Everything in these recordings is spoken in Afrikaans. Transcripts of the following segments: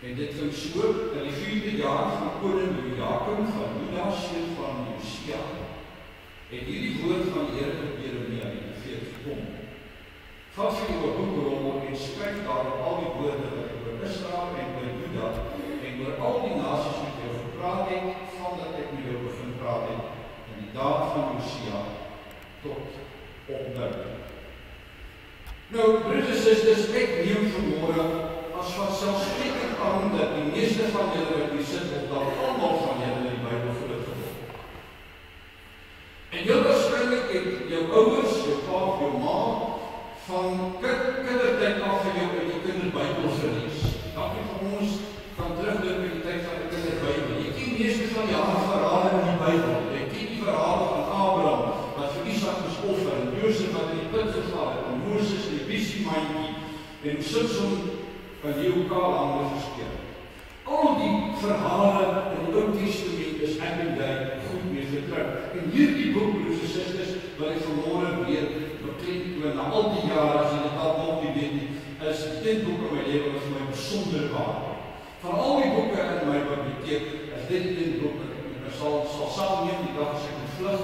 En dit ging so, in die 4de jaar van koning Jojakim van Juda, seun van Josia, het hierdie woord van die Here tot Jeremia die profeet gekom. Vat vir jou 'n boekrommel en skryf daarop al die woorde wat ek oor Israel en oor Juda en oor al die nasies met jou gepraat het, vandat ek met jou begin praat het, in die dae van Josia tot op nou. Nou, broers en susters, ek neem vanmôre as vanselfsprekend aan dat die meeste van julle wat hier sit, of dat almal van julle die Bybel grootgeword. En heel waarskynlik het jou ouers, jou pa of jou ma, van kindertyd af vir jou uit die kinderbybel gelees. Dankie van ons kan terugdink in die tyd van die kinderbybel. Jy ken meeste van die verhale in die Bybel. Jy ken die verhale van Abraham, wat vir Isak moes offer, en Josef wat in die put geval het, en Moses die besiemandjie, en Samson van die hande geskeur. Al die verhale in die Ou Testament is ek en jy goed mee getrou. En hierdie boek, broers en susters, wat ek vanmôre weer beklemtoon, na al die jare, as jy dit al nog nie weet nie, is dit boek in my lewe wat vir my besonder waarde. Van al die boeke in my biblioteek, is dit een boek wat ek sal saamneem die dag as ek moet vlug,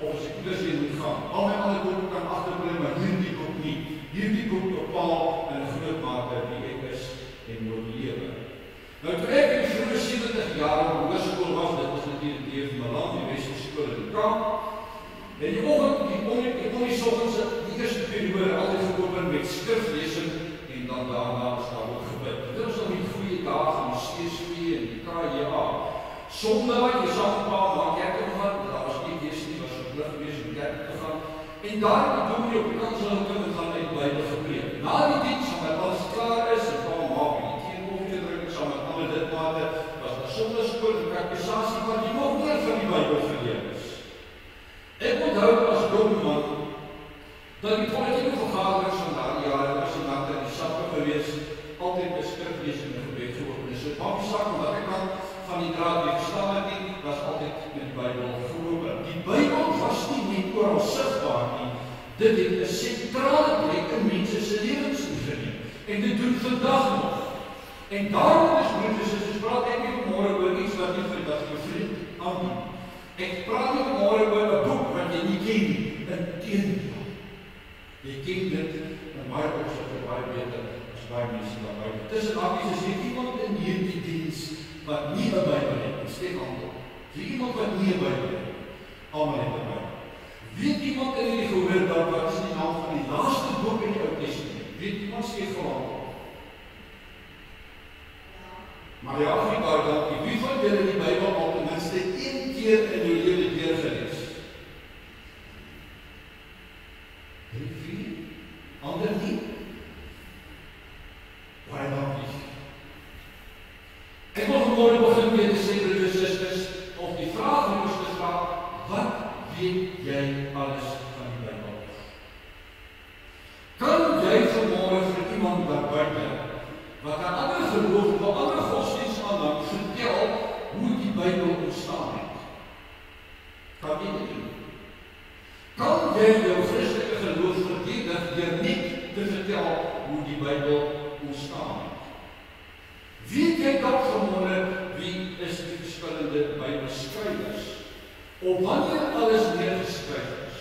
of as ek ieders weer moet gaan. Al my ander boeke kan agterbly, maar hierdie boek nie. Hierdie boek bepaal in 'n groot mate wie ek is en moet lewe. Nou, toe ek in die vroeë 70 jaar op hoërskool was, dit was natuurlik die van Malan, die Westelskool in die Kaap, en die oggend, die soggens, die eerste periode altyd geopen met skriflesing, en dan daarna is daar ook gebid. Dit was nog die goeie dae van die CSV en die KJA. Sondag, jy sal een paar maak kerk te gaan, daar was nie wees nie, was verplig gewees om kerk te gaan, en daar die dominee op die kansel kunnen gaan uit die Bybel gepreek. Na die diens, omdat alles klaar is, en van maak en die teenkoffie druk, saam met alle lidmate, was daar sonderskool en katekisasie, wat jy nog meer van die Bybel geleer is. Ek onthou as dominee, dat die politieke vergaderings van daardie jare was die nacht in die sakke gewees, altyd een skriflesing en gebed geopen is. So maak die sak, omdat ek dan van die draad die gestaan het nie, was altyd met die Bybel geopen. Die Bybel was nie net oral sigbaar nie, dit het 'n sentrale plek in mense se lewens ingeneem. En dit doen vandag nog. En daarom is broers, as praat ek nie vanmôre oor iets wat nie vir jou vriend aandoen. Ek praat nie vanmôre oor 'n boek wat jy nie ken nie. Inteendeel. Jy ken dit in baie opsigte baie beter as baie mense daarby. Tussen hakies is hier iemand in hierdie diens wat nie 'n Bybel het. Steek hand op. Wie iemand wat nie 'n Bybel het. Almal het 'n Bybel. Weet iemand in die gehoor dat wat is die naam van die laaste boek in die Ou Testament? Weet iemand steek verhaal? Maar ja, wie van julle die Bybel al ten minste een keer in jou lewe deurgelees? 3, 4, ander nie? Baie dankie. Ek wil vanmôre begin met te sê, broers en susters, of die vraag moes te vra, wat weet jy alles van die Bybel? Kan jy vanmôre vir iemand daar buite, wat aan ander geloof, wat ander godsdienst aanhang, vertel hoe die Bybel ontstaan het? Kan jy dit doen? Kan jy jou Christelike geloof verdedig deur net te vertel hoe die Bybel ontstaan het? Weet jy dat vanmôre wie is die verskillende Bybelskrywers? Op wanneer alles neergeskryf is?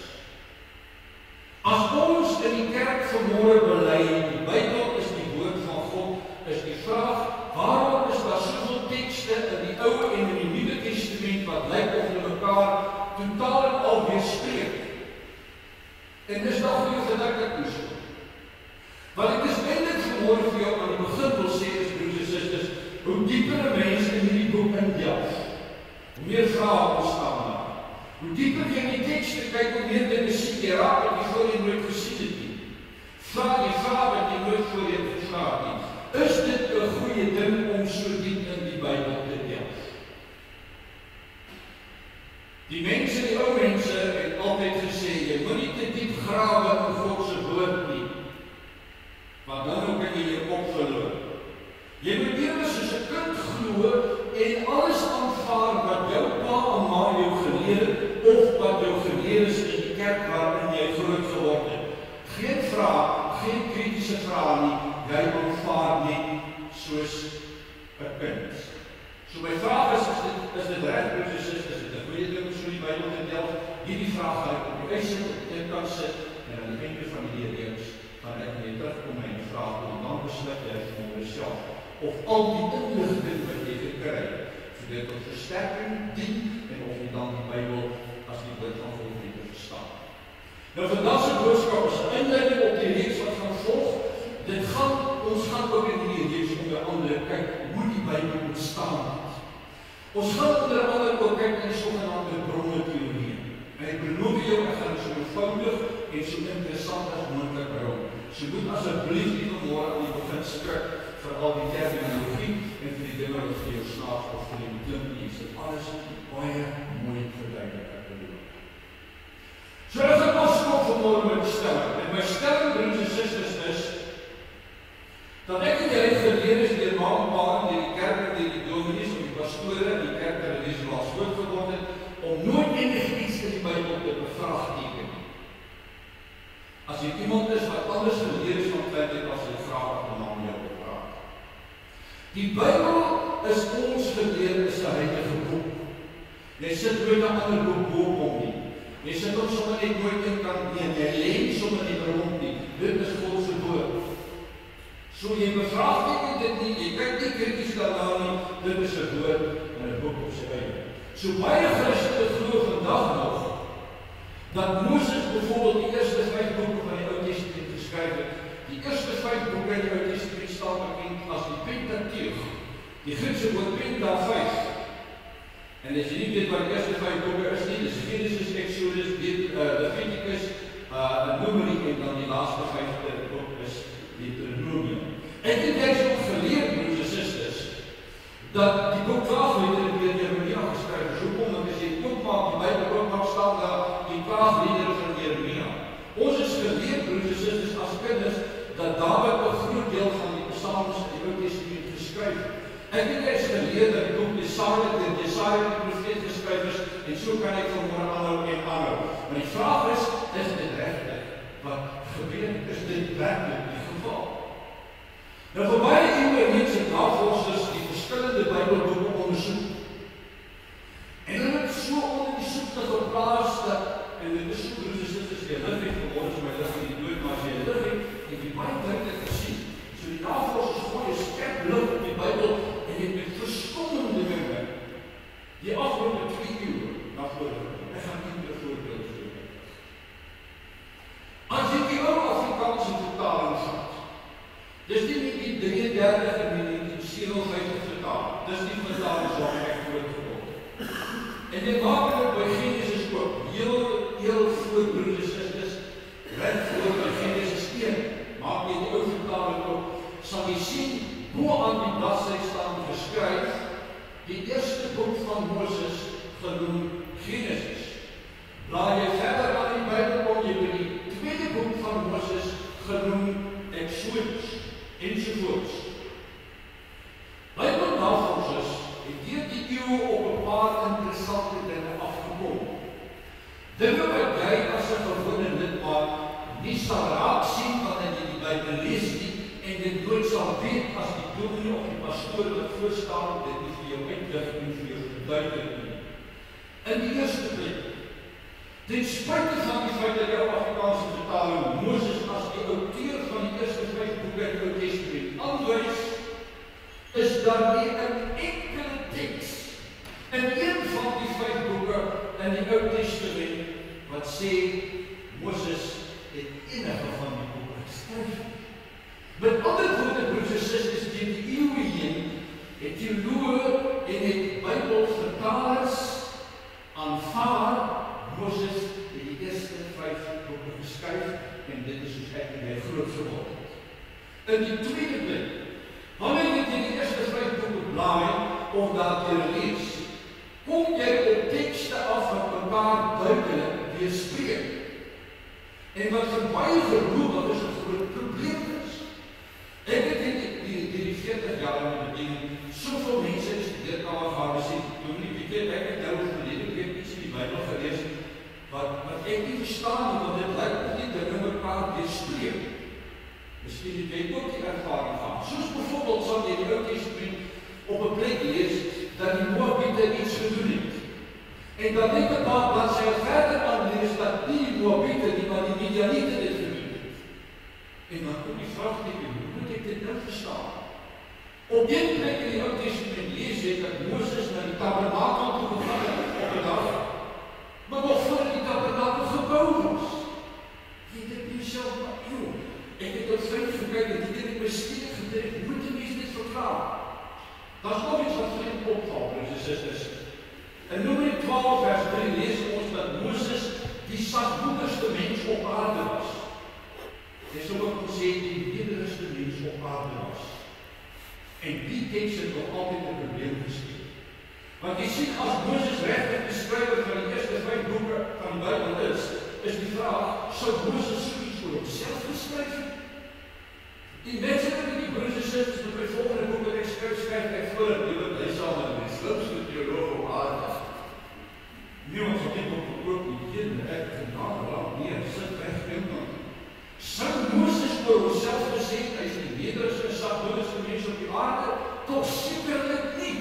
As ons in die kerk vanmôre bely, die Bybel is die woord van God, is die vraag, waarom is daar soveel tekste in die Ou en in die Nuwe Testament wat lyk of hulle mekaar totaal en al weerspreek? En dis daar vir jou gedagte so. Wat ek is eintlik vanmôre vir jou aan die begin wil sê is, broers en susters, hoe dieper 'n mens in hierdie boek indelf, hoe meer vrae ontstaan daar. Hoe dieper jy in die tekste kyk, hoe meer dinge sien jy raak wat jy voorheen nooit gesien het nie. Vra die vraag wat jy nooit voorheen gevra het nie. Is dit 'n goeie ding om so diep in die Bybel te delf? Die mense, die ou mense, het altyd gesê, jy moet nie te diep grawe in God se woord nie, want dan kan jy jou kop verloor. Jy moet eers soos 'n kind glo en alles aanvaar wat jou pa en ma jou geleer het, of wat jou geleer is in die kerk waarin jy groot geword het. Geen vraag, geen kritiese vrae nie, jy aanvaar net soos 'n kind. So my vraag is dit reg, broers en susters, is dit 'n goeie ding om so die Bybel te delf? Hierdie vraag gaan ek op die eis op die kant sit, en aan die einde van die reeks gaan ek weer terugkom en vraag, en dan besluit jy vir jouself, of al die inligting wat jy gekry het, vir dit tot versterking dien, en of jy dan die Bybel as die woord van God nie te verstaan. Nou vandag se boodskap is 'n inleiding op die reeks wat gaan volg. Ons gaan ook in die reeks onder andere kyk hoe die Bybel ontstaan het. Ons gaan onder andere ook kyk na die sogenaamde bronne teorie. En ek beloof jou, ek gaan so eenvoudig en so interessant as moontlik hou. So moet asseblief nie vanmôre aan die begin skrik vir al die terminologie en vir die dinge wat vir jou snaaks of vir jou klink nie. Dit is alles baie mooi verduidelik, ek bedoel. So as ek afskop vanmôre met die stelling, en my stelling, broers en susters, is dat ek en jy geleer is deur ma en pa en deur die kerk en deur die dominees of die pastore en die kerk en die laas groot geword het, om nooit enigiets in die Bybel te bevraagteken nie. As jy iemand is wat anders geleer is van feitlik as jy vra wat die naam jou bevraag. Die Bybel is ons geleer is 'n heilige boek. Jy sit nooit 'n ander boek bo hom nie. Jy sit ook sommer net nooit in kan nie. Jy lê sommer nie rond nie. Dit is God se woord. So jy bevraagteken dit nie, jy kyk nie krities daarna nie, dit is 'n woord en 'n boek op sy eie. So baie Christene glo vandag nog dat Moses byvoorbeeld die eerste 5 boeke van die Ou Testament geskryf het. Die eerste 5 boeke in die Ou Testament staan bekend as die Pentateuch. Die Griekse woord Penta 5. En as jy nie weet wat die eerste 5 boeke is nie, dis Genesis, Exodus, Leviticus, Numeri en dan die laaste 5de boek is Deuteronomium. En dit het ons geleer, broers en susters, dat die boek 12 deur Jeremia geskryf is. Hoekom? Want as jy oopmaak, die Bybel oopmaak, staan daar die 12 liedere van Jeremia. Ons is geleer, broers en susters, as kinders, dat Dawid 'n groot deel van die psalms in die Ou Testament geskryf het. Ek het eers geleer dat die boek Jesaja deur Jesaja die profeet geskryf is, en so kan ek vanmôre aanhou en aanhou. Maar die vraag is dit regtig wat gebeur? Is dit werklik die geval? Nou vir baie eeue reeds het navorsers die verskillende Bybelboeke ondersoek. En hulle het so onder die soekte geplaas dat, en dit is so broers en susters, die lig het geword is my lig in die dood, maar as jy lig het, en jy baie duidelik gesien. So die navorsers gooi 'n skerp lig op die Bybel en jy met verskillende dinge die afgelope 2 eeue na vore. Ek gaan enkele voorbeelde gee. As jy die ou Afrikaanse vertaling vat, dis nie die 33 en die 57 vertaling. Dis die vertaling waarmee ek groot geword het. En dit maak dit by Genesis ook heel voor, broers en susters, reg voor by Genesis 1, maak jy die ou vertaling ook, sal jy sien, bo aan die bladsy staan geskryf, die eerste boek van Moses genoem Genesis. Blaai jy verder aan die Bybel kom jy by die tweede boek van Moses genoem Exodus, ensovoorts. Bybelnavorsers het deur die eeue op 'n paar interessante dinge afgekom. Dinge wat jy as 'n gewone lidmaat nie sal raak sien wanneer jy die Bybel lees nie, en dit nooit sal weet as die dominee of die pastoor wat voorstaan dit nie vir jou uitlig en vir jou verduidelik nie. In die eerste plek, ten spyte van die feit dat die Afrikaanse vertaling Moses as die outeur van die eerste 5 boeke in die Ou Testament aanwys, is daar nie 'n enkele teks in een van die 5 boeke in die Ou Testament wat sê Moses het enige van die boeke geskryf. Met ander woorde, broers en susters, deur die eeue heen het teoloë en het Bybelvertalers aanvaar Moses het die eerste 5 boeke geskryf en dit is soos ek en jy groot geword het. In die tweede plek, wanneer jy die eerste 5 boeke blaai of daar lees, kom jy op tekste af wat weerspreek. En wat vir baie gelowiges 'n groot probleem is. Ek het die 40 jaar in die bediening soveel mense in die studeerkamer gehad en sê, ek het nou verlede week iets in die Bybel gelees wat ek nie verstaan nie, want dit lyk of die dinge mekaar weerspreek. Miskien het jy ook die ervaring gehad. Soos byvoorbeeld sal jy die Ou Testament op 'n plek lees dat die Moabiete iets gedoen het. En dan net 'n paar bladsye verder aan lees dat die Moabiete nie, maar die Midianiete dit gedoen het. En dan kom die vraag teken, hoe moet ek dit nou verstaan? Op een plek in die Ou Testament lees jy dat Moses na die tabernakel toe gegaan het op 'n dag, maar nog voor die tabernakel gebou was. Jy dink jouself, ek het op vriend gekyk en dit het ek besteed gedruk, moet die mens dit verklaar? Daar is nog iets wat vriend opval, broers en susters. In Numeri 12 vers 3 lees ons dat Moses die sagmoedigste mens op aarde was. Jy sou ook kon sê die nederigste mens op aarde was. En die teks het nog altyd 'n probleem geskep. Want jy sien, as Moses regtig die skrywer van die eerste 5 boeke van die Bybel is die vraag, sou Moses so iets oor homself geskryf het? Die mense in die broers en susters met my volgende boek wat ek skryf ek voor en hy sal met die slimste teoloog op aarde. Niemand sal dit op gekoop nie, ek genade lang sit weg iemand. Sou Moses oor homself gesê, hy is die nederigste en sagmoedigste mens op die aarde? Toch sekerlik nie.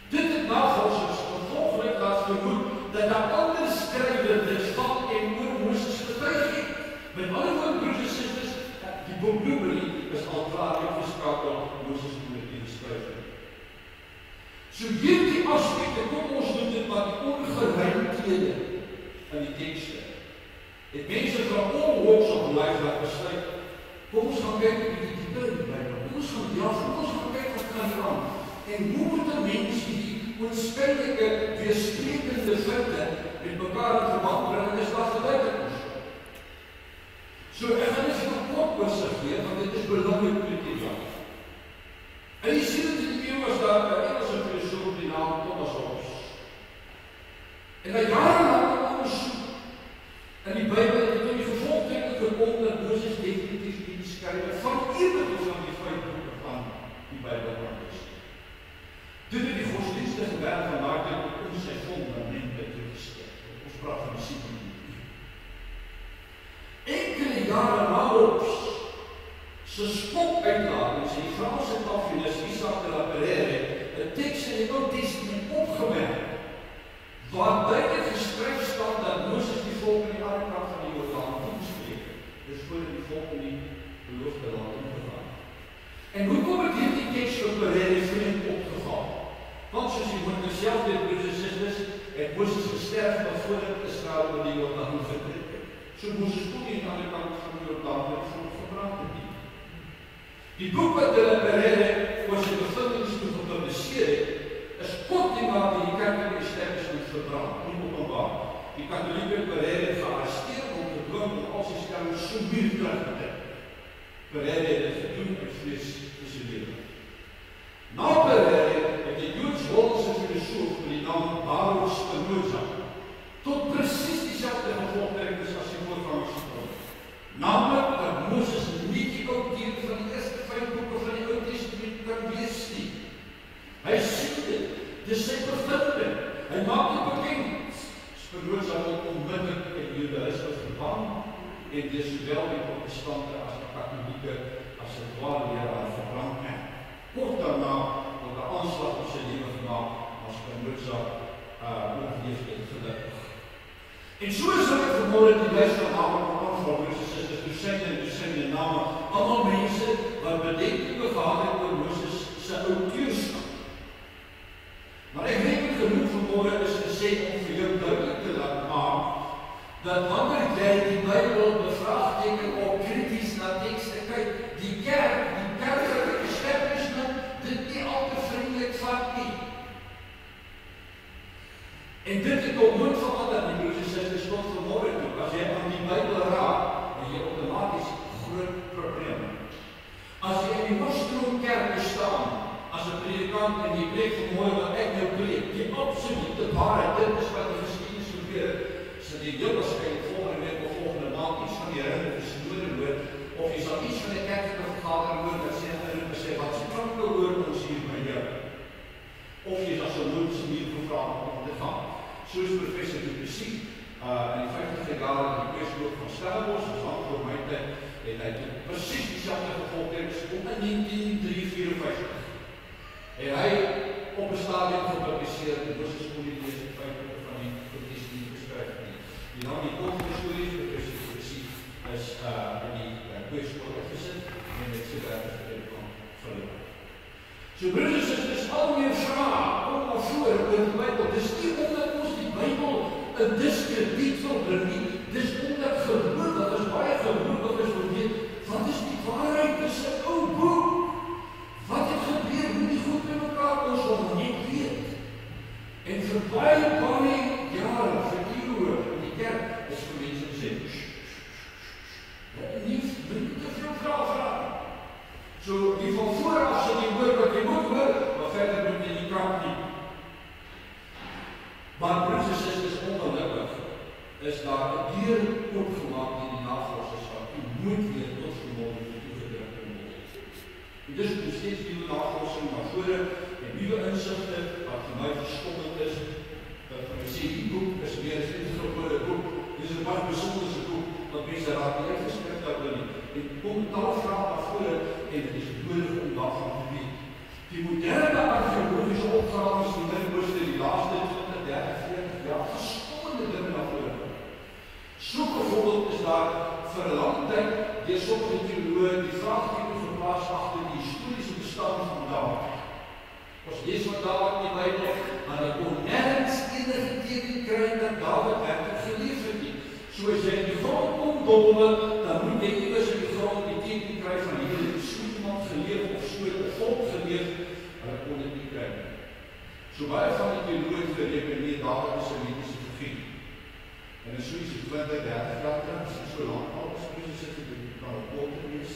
Dit het navorsers gevolglik laat vermoed dat daar ander skrywer dit van en oor Moses getuig het. Met alle woorde, broers en susters, die boek Numeri is al klaar uitgeskakel, Moses moet dit geskryf het. So hierdie aspekte, kom ons doen dit maar die ongeruimdhede in die tekste. Het mense van all walks of life laat besluit, kom ons gaan kyk op die diepe in die Bybel, kom ons gaan kyk wat kan hier aan. En hoe moet een mens die oorspellike, weersprekende vinte met mekaar in verband bring, is daar verduidelik ons. So ek gaan eens een kort oorsig gee, want dit is belangrijk met die dag. En die 17e eeuw was daar een Engelse filosoof die naam Thomas Hobbes. En hy jarenlang ondersoek in die Bybel het in die gevolgteken gekom dat Moses definitief die skrywer van enige van die 5 boeke van die Bybel kan is. Dit het die godsdienstige wêreld van Martin op sy fundamente toegestel. Ons praat van die 17e eeuw. Enkele jare na Hobbes se spokuitlatings en die Franse Calvinist Isaac de la Pereire 'n teks in die Ou Testament opgemerk waar duidelik geskryf staan dat Moses die volk aan die ander kant van die Jordaan toespreek. Dis voordat die volk in die beloofde land ingegaan. En hoekom het hierdie teks vir Pereire vreemd opgeval? Want soos die moet self weet, broers en susters, het Moses gesterf voordat Israel oor die Jordaan getrek het. So Moses kon nie aan die ander kant van die Jordaan met die volk gebracht het nie. Die boek wat de la Pereire oor sy bevindings toe gepubliseer het, is kort nie maar die kerk establishment verbrand, nie openbaar. Die katholieke Pereire gearresteer om gedwing om al sy stellings so meer terug te trek. Pereire het dit gedoen uit vrees vir sy lewe. Na Pereire het die Joods-Hollandse filosoof met die naam Baruch Spinoza tot presies dieselfde gevolgtrekkings as sy voorgangers gekom. Naamlik dat Moses nie die outeur van die eerste 5 boeke van die Ou Testament kan wees nie. Hy sien dit, dis sy bevinding, hy maak dit bekend. Spinoza word onmiddellik in Judaïsme verban en dis sowel die protestante as die katholieke as die dwaalleraar verbrand het. Kort daarna word 'n aanslag op sy lewe gemaak as Spinoza oorleef het gelukkig. En so is dit vanmôre die lys van name van aanval, broers en susters, dosyne name, allemaal mense wat bedenkinge gehad het oor Moses se outeurskap. Maar ek weet nie genoeg vanmôre is gesê om vir jou duidelik te laat maak dat wanneer jy die Bybel bevraagteken of krities na tekste kyk, die kerklike establishment dit nie al te vriendelik vat nie. En dit het ook nooit verander nie, broers en susters, tot vanmôre toe. As jy aan die Bybel raak, dan jy outomaties groot probleme. As jy in die Hoofstroomkerk staan, as 'n predikant en jy preek vanmôre wat ek nou preek, die absolute waarheid, dit is wat die geskiedenis gebeur, sal die soos professor Du Plessis in die 50e jare in die Kweesloop van Stellenbosch, as lang voor my tyd, het hy presies dieselfde gevolgteks om in 1953. En hy op 'n stadium gepubliseer in Russisch Politiek en feite van die petisie beskryf nie. Die naam die konflikstories professor Du Plessis is in die Kweesloop uitgesit en met sy werk van verloor. So broers en susters, al meer vrae kom maar voor oor die Bybel. Dis nie omdat ons die Bybel 'n diskrediet wil bring nie. Dis omdat geloof, dat is baie gelowiges wil weet, wat is die waarheid? Dis 'n ou boek. Wat het gebeur? Hoe die goed met mekaar ons wil net weet. En vir baie jare, vir eeue in die kerk, is vir mense gesê, nie te veel vrae vra. So, die van vooraf sal jy hoor wat jy moet hoor, maar verder moet jy nie kamp nie. Maar broers en susters, ongelukkig is daar 'n deur oopgemaak in die navorsingsvak die nooit weer tot vermoë toegedruk kan word. En dis nog steeds nuwe navorsing na vore en nuwe insigte wat vir my verstommend is. Dat vir sê die boek is meer as 'n gewone boek. Dis 'n baie besondere boek wat mense raak nie geskryf daarin nie. En kom talle vrae na vore en dit is nodig om daarvan te weet. Die moderne argeologiese opgrawings in die Midde-Ooste die laaste 20, 30, 40 jaar verstommende dinge na vore. So byvoorbeeld is daar vir 'n lang tyd deur sommige teoloë die vraagteken geplaas agter die historiese bestaan van Dawid. Ons lees wat Dawid in die Bybel, maar hy kon nergens enige teken kry dat Dawid werklik geleef het nie. So as jy in die grond kom dobbel, dan moet jy iewers in die grond die teken kry van hier het so iemand geleef of so 'n volk geleef, hulle kon dit nie kry nie. So baie van die teoloë gereken nie Dawid is 'n mitiese figuur. En is so iets 20, 30 jaar terug, so lank al as mense sit en kan op pad wees.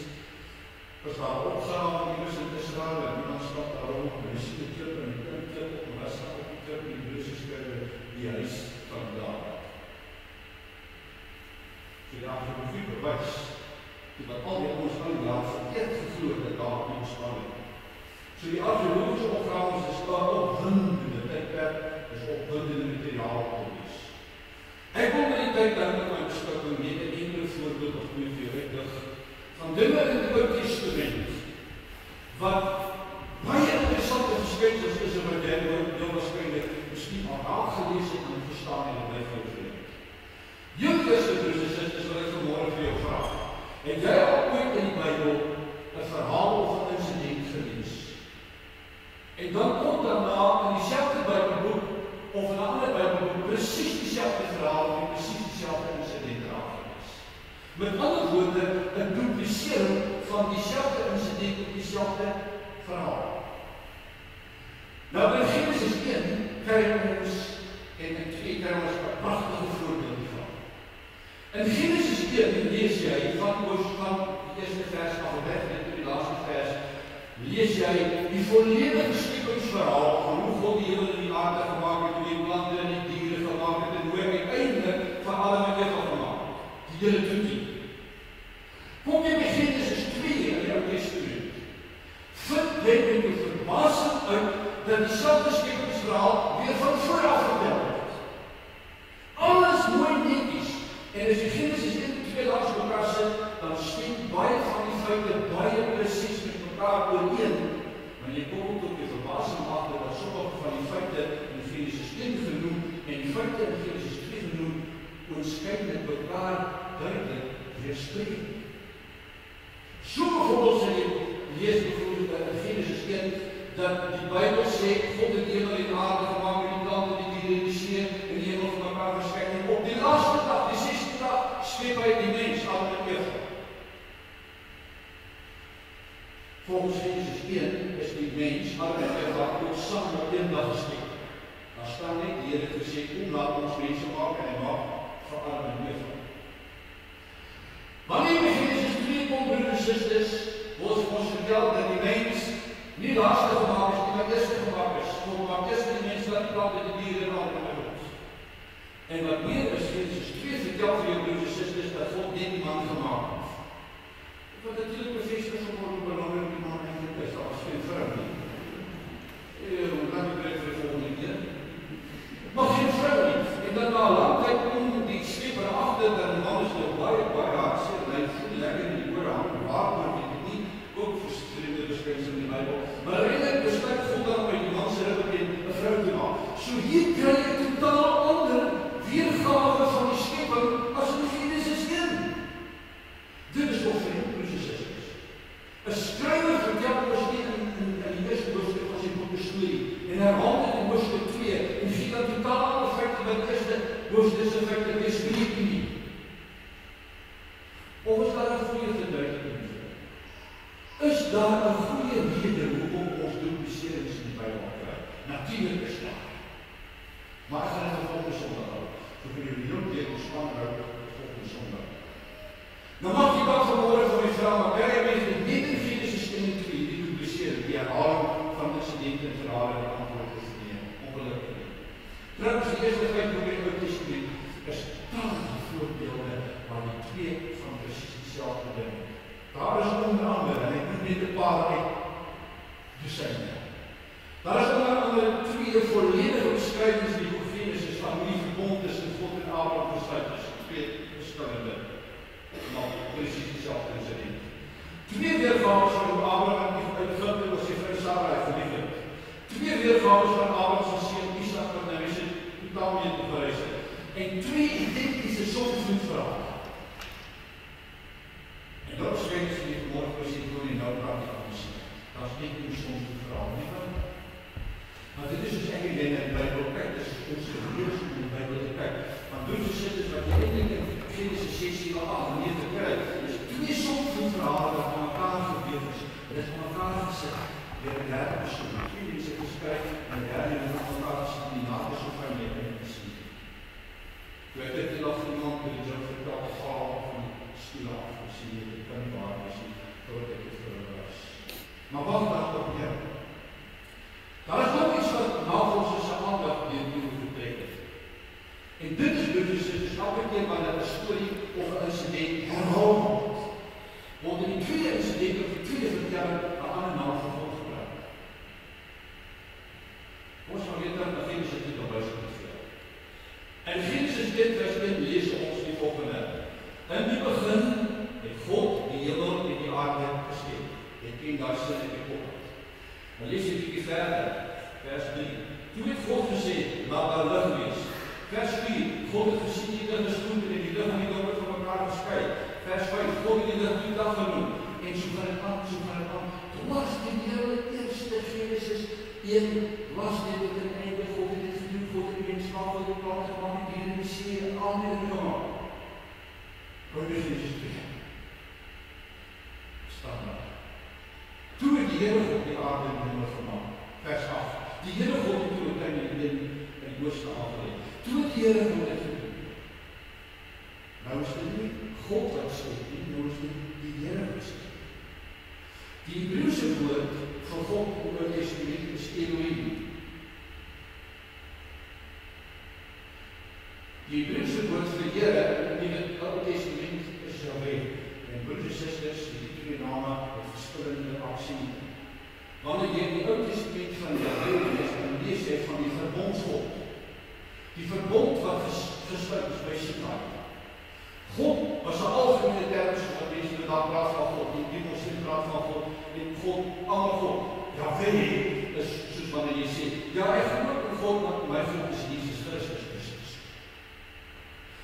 As daar opgrawe in iewers in Israel en iemand stap daar rond, en jy sien die klip en die klip op, en daar staan op die klip en die Hebreëse skrywe die huis van Dawid. So die argeologie bewys, dat al die ons al jaar verkeerd geglo dat Dawid nie bestaan het. So die argeologische opgrawings is daar opwindende tydperk, is opwindende materiaal gewees. Ek wil met die tyd dan met my beskikking net 'n enkele voorbeeld of twee vir jou uitlig van dinge in die Ou Testament wat baie interessante verskynsels is en wat jy heel waarskynlik miskien al aangelees het en verstaan en by jou geleer. Jou eerste broers en susters wil ek vanmôre vir jou vra. Het jy al ooit in die Bybel 'n verhaal of 'n insident gelees? En dan kom daarna in dieselfde Bybelboek of 'n ander Bybelboek presies dieselfde verhaal en presies dieselfde insident raakgelees. Met ander woorde, 'n duplisering van dieselfde insident op dieselfde verhaal. Nou in Genesis 1 kry ons en in 2 kry ons 'n pragtige voorbeeld hiervan. In Genesis 1 lees jy van die eerste vers af weg net tot die laaste vers. Lees jy die volledige skepingsverhaal van hoe God die hemel en die aarde gemaak het, hoe die plante en die diere gemaak het en hoe hy uiteindelik van alle met Eva gemaak het. Die hele toetie. Kom jy by Genesis 2 in die Ou Testament, vind jy met die verbasing uit dat dieselfde skepingsverhaal weer van vooraf vertel het. Alles mooi netjies. En as jy Genesis 1 en 2 langs mekaar sit, dan stem baie van die feite baie presies met mekaar ooreen. Maar jy kom tot die verbasing agter dat sommige van die feite in Genesis 1 genoem en die feite in Genesis 2 genoem oorskynlik mekaar duidelik weerspieël. So byvoorbeeld sê jy lees byvoorbeeld in Genesis 1 dat die Bybel sê God het die hemel en die aarde gemaak met die plante, die diere en die see en die hemel van mekaar geskei. En op die laaste dag, die 6de dag, skep hy die mens aan met Eva. Volgens Genesis 1 is die mens aan met Eva ook saam op een dag geskep. Daar staan net die Here gesê, kom laat ons mense maak en hy maak vir Adam en Eva. Wanneer jy Genesis 2 kom, broers en susters, word ons vertel dat die mens nie laaste gemaak is, maar eerste gemaak is. God maak eerste die mens, dan die plante, die diere en al die ons. En wat meer is, Genesis 2 vertel vir jou broers en susters, dat God net die man gemaak het. Wat natuurlijk bevestig geword hoe belangrijk die man eindelijk is, als geen vrou nie. Laat die breed vir die volgende keer. Maar geen vrou nie. dat na 'n lang tyd kom die skepper agter dat die man is nou baie hartseer en hy voel lekker in die oor hang, waarvoor weet ek nie, ook verskillende verskynsels in die Bybel, maar eintlik besluit God dan by die man se rug en 'n vrou te maak. So hier kry jy 'n totaal ander weergawe van die skepping as in Genesis 1. Dit is wat vir die proses is. 'n Skrywer vertel ons nie in die eerste hoofstuk van sy boek bestorie en herhaal dit in hoofstuk 2 en gee dan totaal ander feite by die eerste hoofstuk se feite lees nie. Of is daar 'n goeie verduideliking? Is daar 'n goeie rede hoekom ons dupliserings in die Bybel kry? Natuurlik is daar. Maar ek gaan dit volgende Sondag hou. So vir julle heel weer ontspan hou volgende Sondag. Nou mag jy dan vanmôre van my vra, maar baie mense net in Genesis 1:2 die duplisering, die herhaling van insidente en verhale en antwoord is nie, ongelukkig nie. Trouwens, die eerste feit oor die Ou Testament is talle voorbeelde waar die twee van presies dieselfde ding. Daar is onder andere, en ek moet net 'n paar uit dosyne. Daar is onder andere twee volledige beskrywings in die boek Genesis van hoe die verbond tussen God en Abraham gesluit is. Twee verskillende, maar presies dieselfde insident. Twee weergawe van hoe Abraham die begin was sy vrou Sarai verlief het. Twee weergawe van Abraham se seun Isak wat nou is totaal mee te verhuis het. En twee identiese sonvloedverhale. En dat is weet as jy vanmorgen as jy gewoon nie nou praat nie anders. Dat is net hoe sonvloedverhaal nie van. Maar dit is dus eigenlijk in de Bijbel, kijk, dit is ons geleerd in de Bijbel te kijken. Want door te zitten wat je eindelijk in Genesis 16 al 8 manier te krijgen. Dus twee soorten verhalen wat aan elkaar gebeurd is. Dat is aan elkaar gezegd. Weer een derde persoon. Twee die zitten geschreven en de derde die aan elkaar gezegd die na is of van je en zien. Toen heb ik dit al van iemand die zo verteld val van stoel af en zie je, dat kan niet waar zijn, voordat ik het voor was. Maar wat dacht op jou? Daar is ook iets wat navorsers se aandag hiertoe getrek het. En dit is dus elke keer wanneer 'n storie of 'n insident herhaal word. Word in die tweede insident of die tweede vertelling 'n ander naam vervolg gebruik. Ons gaan weer terug na Genesis 1 op wys het. En Genesis 1:1 lees ons die volgende. In die begin het God die hemel en die aarde geskep. Dit ken daar sin in die kop. Dan lees jy 'n bietjie verder, vers 3. Toe het God gesê, laat daar lig wees. Vers 4, God het gesien die lig is goed en die lig en die donker van mekaar geskei. Vers 5, God het die lig die dag genoem. En so gaan dit aan, so gaan dit aan. Toe was die hele eerste Genesis 1, was dit tot een einde, God het dit gedoen, God het die wetenskap van die plant gemaakt, die dieren, die see, en al die dingen gemaakt. Kom je Genesis 2. Staan daar. Toe het die Here God die aarde en die hemel gemaak. Vers 8. Die Here God het toe uiteindelik in die ooste aangelê. Toe het die Here God dit gedoen. Nou is dit nie God wat skep nie, nou is dit die Here wat skep. Die Hebreëse woord vir God in die Ou Testament is Elohim. Die Hebreëse woord vir Here in die Ou Testament is Yahweh. En broers en susters, die twee name het verskillende aksie. Wanneer jy in die Ou Testament van Yahweh lees, dan lees jy van die verbondsgod. Die verbond wat gesluit is by Sinai. God was 'n algemene term wat mense met daar praat van God, die moslim praat van God, en God, almal God. Yahweh is soos wanneer jy sê, ja, ek glo in God, maar my God is Jesus Christus.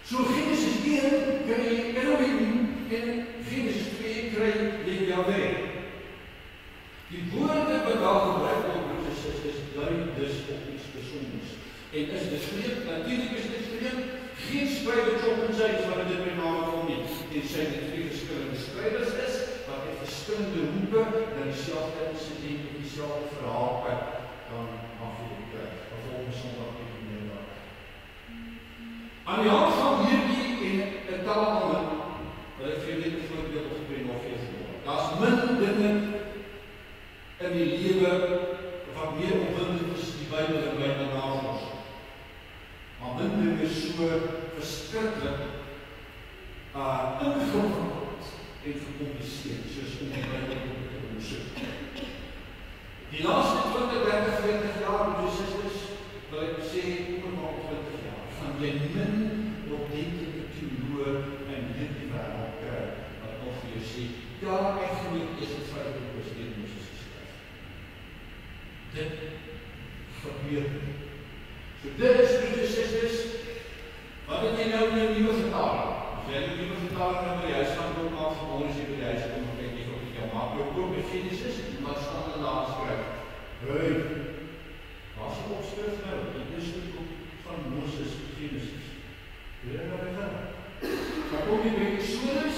So Genesis 1 kry jy Elohim, en Genesis 2 kry jy Yahweh. Die woorde wat daar gebruik word, broers en susters, dui dus op iets besonders. En is dit vreemd? Natuurlik is dit vreemd. Geen skrywer op en sy is wat dit by name kom nie. En sy het twee verskillende skrywers is, wat het verskillende hoeke, na dieselfde insident of dieselfde verhaal kan afgeloop kry. Vervolgens Sondag even meer daar. Aan die hand van hierdie en talle ander, wil ek vir jou net 'n voorbeeld opbring of jy het. Daar's min dinge in die lewe wat meer opwindend is die Bybel en Bybelnavorsing. Maar min dinge is so verskriklik ingewikkeld en gecompliseerd, soos om die Bybel te ondersoek. Die laaste 20, 30, 40 jaar, broers en susters, wil ek sê, oor maar 20 jaar, van jy min ordentlike teoloog in hierdie wêreld kry, wat nog vir jou sê, ja, ek glo is dit feitlik oor deur Moses geskryf. Dit gebeur nie. So dit is broers en susters, wat het jy nou in jou nuwe vertaling? As jy nou nuwe vertaling nou by die huis gaan koop, maak vanmôre as jy by die huis kom, kyk jy of jy maak jou koop by Genesis, wat staan er daar geskryf? Hey, waar is die opskrif nou? Die eerste boek van Moses, Genesis. Weet jy wat ek gaan? Dan kom jy by Exodus,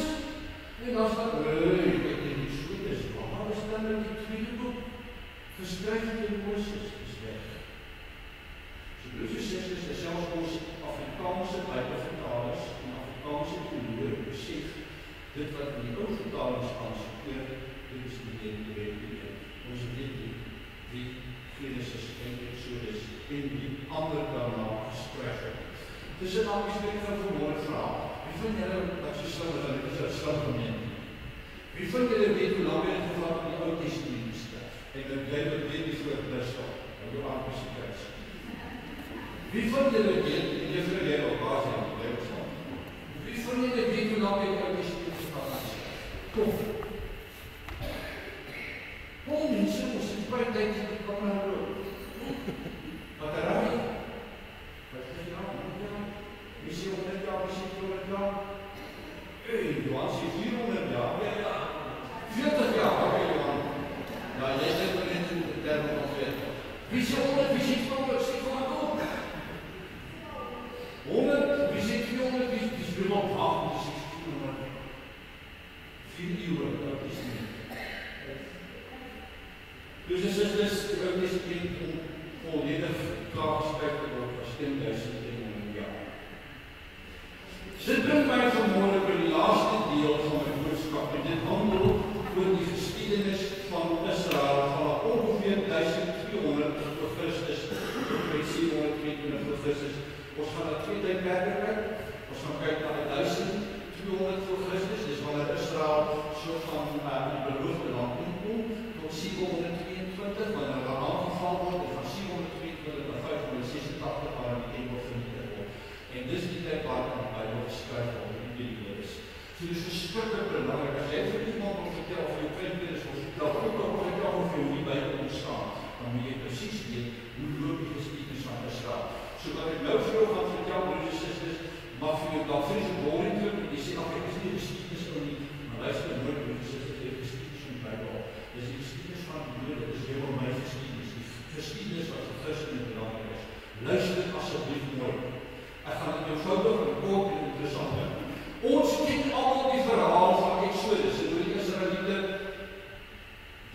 en dan staan, hey, ek in Exodus, waar is dan nou die tweede boek? Geskryf deur Moses, is weg. So broers en susters, selfs ons Afrikaanse Bybelvertalers en Afrikaanse teoloë besef dit wat in die ou vertalings aanspreek, dit is nie die ons weet die Genesis en Exodus en die ander daarna geskryf het. Dis 'n aspek van vanmôre vraag. Wie van julle wat so slim is, dit is 'n slim gemeente. Wie van julle weet hoe lank het gevat om die Ou Testament te skryf? En dit bly met die voor Christus, en jou aangespreek. Wie van julle weet, en jy vir jy op baas in die Bybel staan? Wie van julle weet hoe lank die Ou Testament gevat het? Kom. Hoe mense ons in baie tyd die kamera loop. Battery. Wat is dit nou? Wie sê 100 jaar, wie sê 200 jaar? Hey, Johan sê 400 jaar. Ja. 40 jaar, oké Johan. Nou, jy sê maar net in die termen van 40. Wie sê 100, wie sê 200, sê van wat op? 100, wie sê 200, wie sê 200, wie sê 400. 4 eeuwen, dat is nie. Dus is dit die Ou Testament volledig klaargeskryf te word as 10.000 jaar. Dit bring my vanmôre by die laaste deel van my boodskap en dit handel oor die geskiedenis van Israel van ongeveer 1200 voor Christus tot 722 voor Christus. Ons gaan na 2 tydperke kyk. Ons gaan kyk na 1200 voor Christus, dis wanneer Israel so van die beloofde land inkom tot 722 wanneer hulle aangeval word en van 722 na 586 waar die tempel vernietig word. En dis die tyd waar die Bybel geskryf word in die periode is. So dis verskriklik belangrik as jy vir iemand wil vertel of jou kleinkinders wil vertel of jy hoe die Bybel ontstaan, dan moet jy presies weet hoe loop die geskiedenis van Israel. So wat ek nou vir jou gaan vertel, broers en susters, mag vir jou dan vreeslik boring klink en jy sê ag ek is nie geskiedenis ou nie, maar luister nooit broers en susters, die geskiedenis van die Bybel. Dis die geskiedenis van die Jode, dis jou en my geskiedenis, die geskiedenis wat vir Christene belangrik is. Luister asseblief mooi. Ek gaan dit eenvoudig en kort en interessant maak. Ons ken almal die verhaal van Exodus, hoe die Israeliete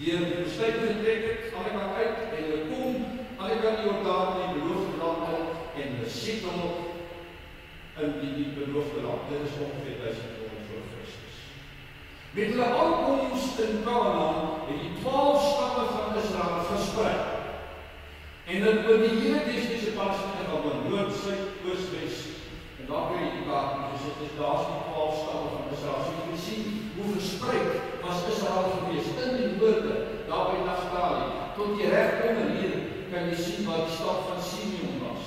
deur die woestyn getrek het, aan die kant uit en hulle kom aan die kant die Jordaan in die beloofde land en hulle settle in die beloofde land. Dit is ongeveer 1200 voor Christus. Met hulle aankoms in Kanaan het die 12 stamme van Israel versprei. En dit oor die hele Wes-Kaapse Palestina van noord, suid, oos, wes. En daar kry jy die kaart gesit, is daar's die 12 stamme van Israel. So jy kan sien hoe versprei was Israel gewees in die noorde, daar by Naphtali, tot die reg onder hier kan jy sien waar die stad van Simeon was.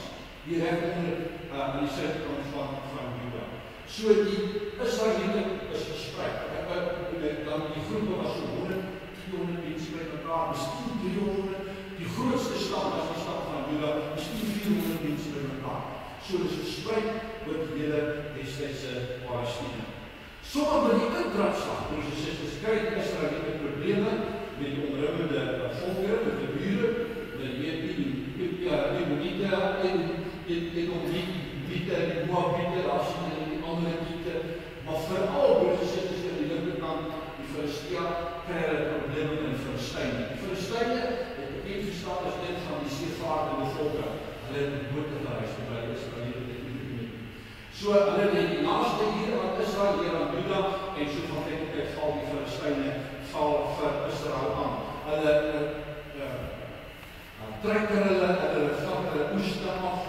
Die reg onder aan die suidkant van Juda. So die Israeliete is versprei. Dan die groepe was so 100, 200 mense by mekaar, miskien 300. Die grootste stad was die stad van Juda, miskien 400 mense by mekaar. So is versprei oor die hele destydse Palestina. Sommige by die intrapslag, broers en susters, kry die Israeliete probleme met die omringende volkere, met die bure, met die Edomite, die Moabite, daar sien hulle die ander Giete, maar veral broers en susters in die linkerkant, die Filistea, kry hulle probleme in die Filistyne. Die Filistyne het bekend gestaan as een van die seevaartende volke. Hulle het die bote gereis, terwyl die Israeliete dit nie doen. So hulle het die naaste hier aan Israel, hier aan Juda, en so van tyd val die Filistyne val vir Israel aan. Hulle trek hulle vat hulle oeste af,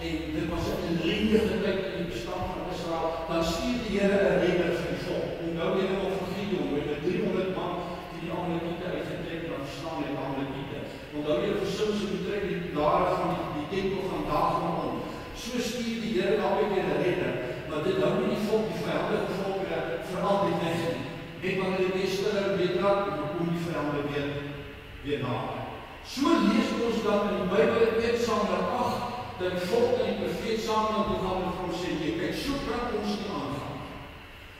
en dit was 'n ellendige tyd in die bestaan van Israel. Dan stuur die Here 'n redder vir die volk. Onthou jy nog van Gideon, met 300 man die Amalekiete uitgetrek en dan verslaan met Amalekiete. Onthou jy vir Samson betrek die pilare van die tempel van Dagon om. So stuur die Here Here nou weer redde, maar dit hou nie die volk, die vyandige volkere vir altyd weg nie. Net wanneer die meeste weer raak, dan kom die vyande weer nader. So lees ons dan in die Bybel in 1 Samuel 8, dat die volk en die profeet Samuel toe gaan en vir ons sê, kyk, so kan ons nie aangaan.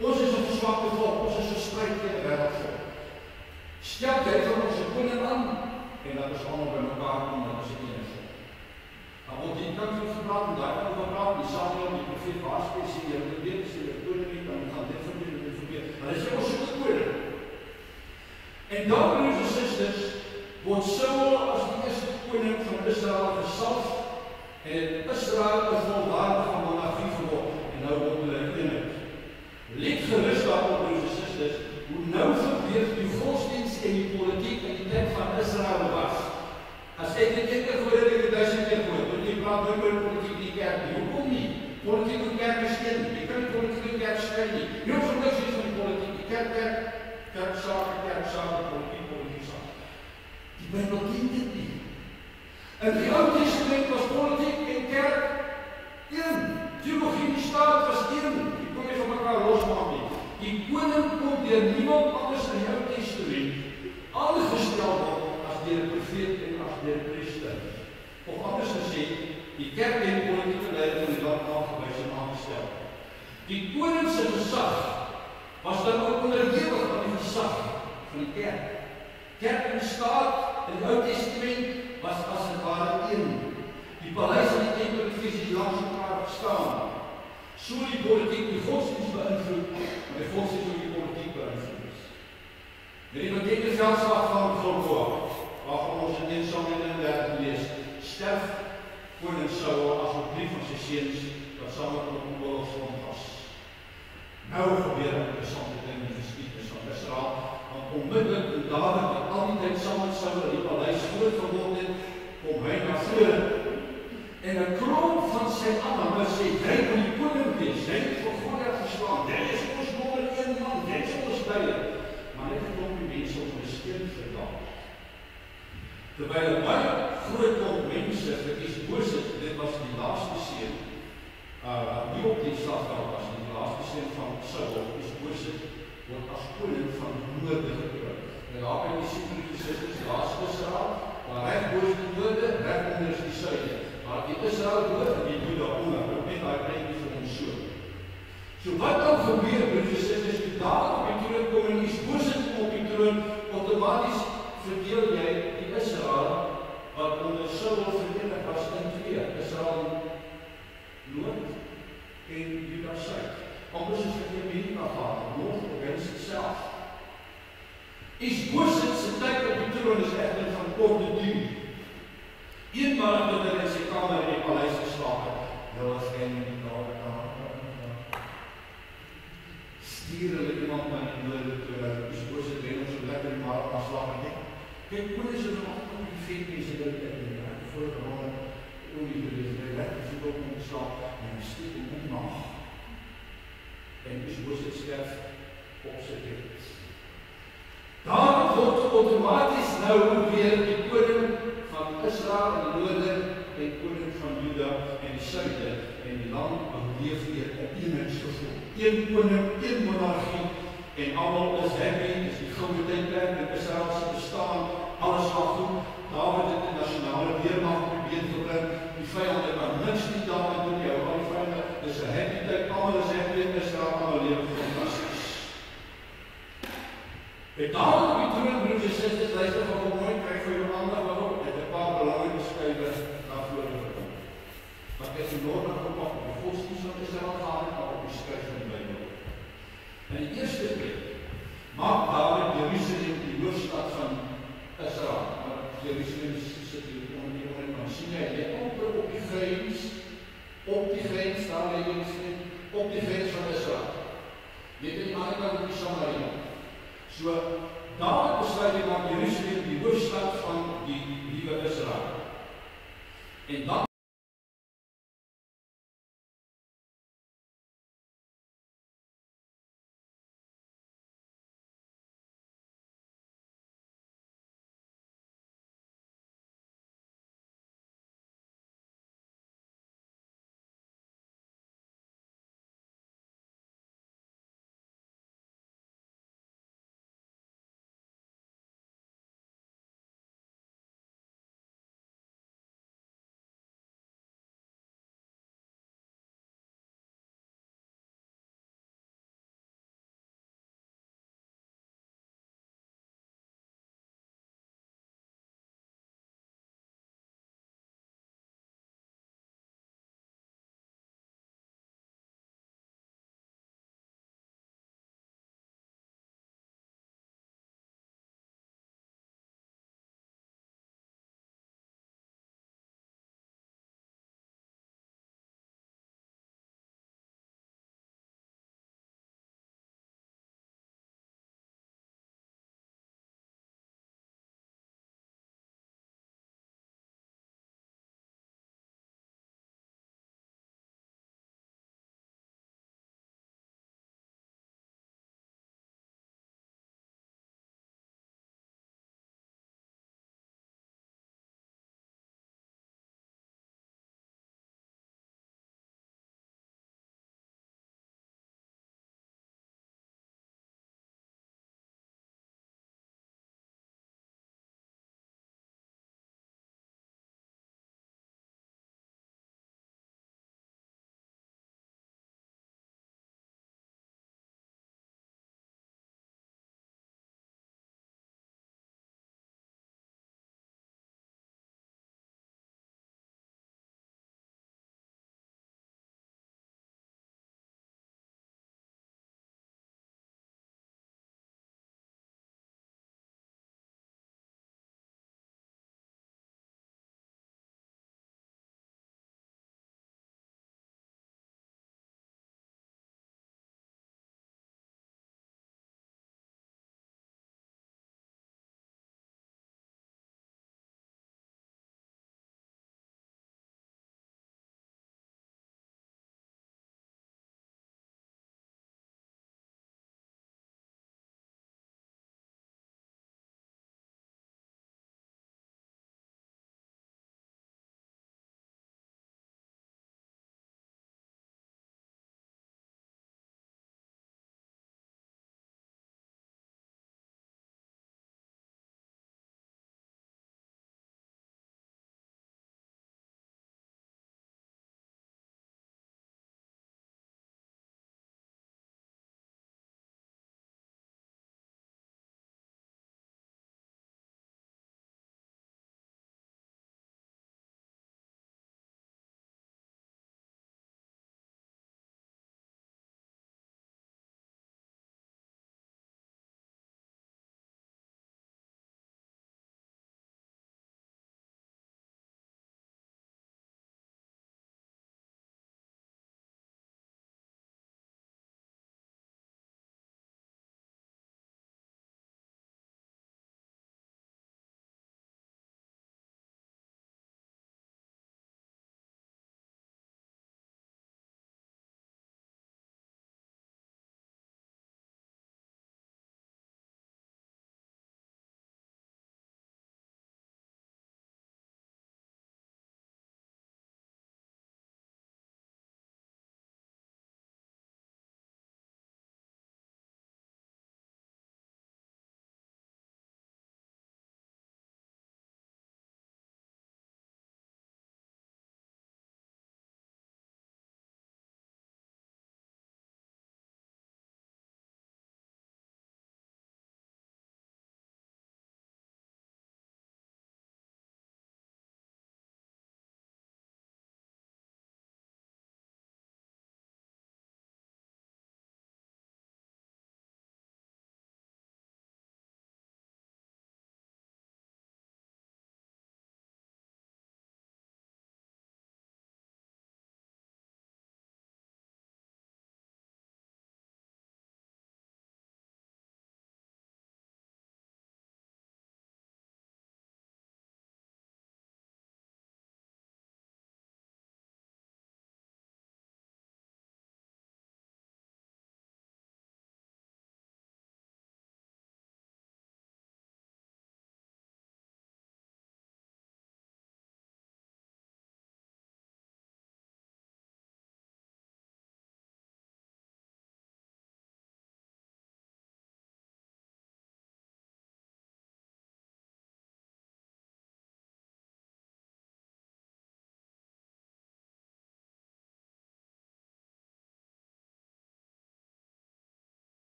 Ons is 'n verswakte volk, ons is 'n stryd teen die wêreldvolk. Stel jy vir ons 'n koning aan, en dat ons allemaal by mekaar kom, dat ons 'n ene volk. Dan word die kant van gepraat, en daar kan ons gepraat, die Samuel, die profeet waarsku, sê, jy moet weet, sê, die koning nie, dan gaan dit verkeer, en dit verkeer. Maar dit sê ons soek 'n koning. En dan, broers en susters, word Saul as die eerste koning van Israel gesalf, en Israel is volwaardige monargie geword, en nou word hulle eenheid. Let gerus daarop, broers en susters, hoe nou verweef die godsdienst en die politiek in die tyd van Israel was. As ek dit een keer gehoor het, ek het 1000 keer gehoor, want jy praat nou oor politiek in die kerk nie. Hoekom nie? Politiek in die kerk is geen nie. Jy kan die politiek in die kerk skry nie. Nie ons niks is van die politiek. Die kerk, kerksaak, politiek, saak. Die Bybel ken dit nie. In die Ou Testament was politiek en kerk een. Teologie in die staat was een. Die kon nie van mekaar losmaak nie. Die koning kon deur niemand anders in die Ou Testament aangestel word as deur 'n profeet en as deur 'n priester. Of anders gesê, die kerk en die politieke leiers van die land aangewys en aangestel. Die koning se gesag was dan ook onderhewig aan die gesag van die kerk. Kerk en staat in die Ou Testament was as het ware een. Die paleis en die tempel en fisies langs mekaar staan. So die politiek die godsdienst beïnvloed, maar die godsdienst ook die politiek beïnvloed. Met die bekende veldslag van Golgotha, waarvan ons in 1 Samuel 31 lees, sterf koning Saul as op 3 van sy seuns, wat saam met hom op oorlogsgrond was. Nou gebeur 'n interessante ding in die geskiedenis van Israel, want onmiddellik toe Dawid wat al die tyd saam met Saul in die paleis groot geword het, kom hy na vore. En 'n klomp van sy aanhangers sê, hy moet die koning wees, hy het vir Goliat geslaan, hy is ons nommer 1 man, hy is ons leier. Maar net 'n klomp mense op 'n steen verdam. Terwyl 'n baie groot klomp mense verkies Moses, dit was die laaste seun, nie op die slagveld was, die laaste seun van Saul, is Moses, word as koning van die noorde gekroon. En daar kan jy sien, broers en susters, daar is Israel, maar reg bo is die noorde, reg onder is die suide. Maar die Israel dood en die Juda onder, ook net daai prentjie vir ons so. So wat dan gebeur, broers en susters, toe Dawid op die troon kom en Is-Boset kom op die troon, outomaties verdeel jy die Israel wat onder Saul verenig was in 2, Israel noord en Juda suid. Anders is vir Amerika gehad, noord against itself. Is-Boset se tyd op die troon is egter van korte duur. Eenmaal dat hy in sy kamer in die paleis geslaap het, was geen in die kamer. Stuur hulle iemand na die noorde toe, dat Is-Boset wen ons so lekker die maal gaan slaap en kyk, koning is nog op die vetmense dit in die voorgeronde olie gelees, hy lekker voet op om te slaap, en hy steek hom in nacht. En Is-Boset sterf op sy bed. Daar word outomaties nou weer die koning van Israel in die noorde en koning van Juda in die suide en die land leef weer 'n eenheidsgevoel. Een koning, een monargie en almal is happy, is die goue tydperk in Israel se bestaan, alles gaan goed. Dawid het die nasionale weermag probeer gebring, die vyande kan niks nie daarmee doen, jou al die vyande, dis 'n happy tyd, almal is happy in Israel, almal leef fantasties. En daar op die troon, broers en susters, luister van hom mooi, kry vir jou aandag waarop, het 'n paar belangrike skuiwe na vore gekom. Wat ek enorm gepak op die godsdienst van Israel gaan en op die skuif van die Bybel. In die eerste plek, maak Dawid Jerusalem die hoofstad van Israel. Maar Jerusalem sit hier onder die onderkant. Sien jy, jy amper op die grens, daar lê Jerusalem, op die grens van Israel. Jy het aan die ander kant op die Samaria. So, Dawid besluit hy maak Jerusalem die hoofstad van die nuwe Israel. En dan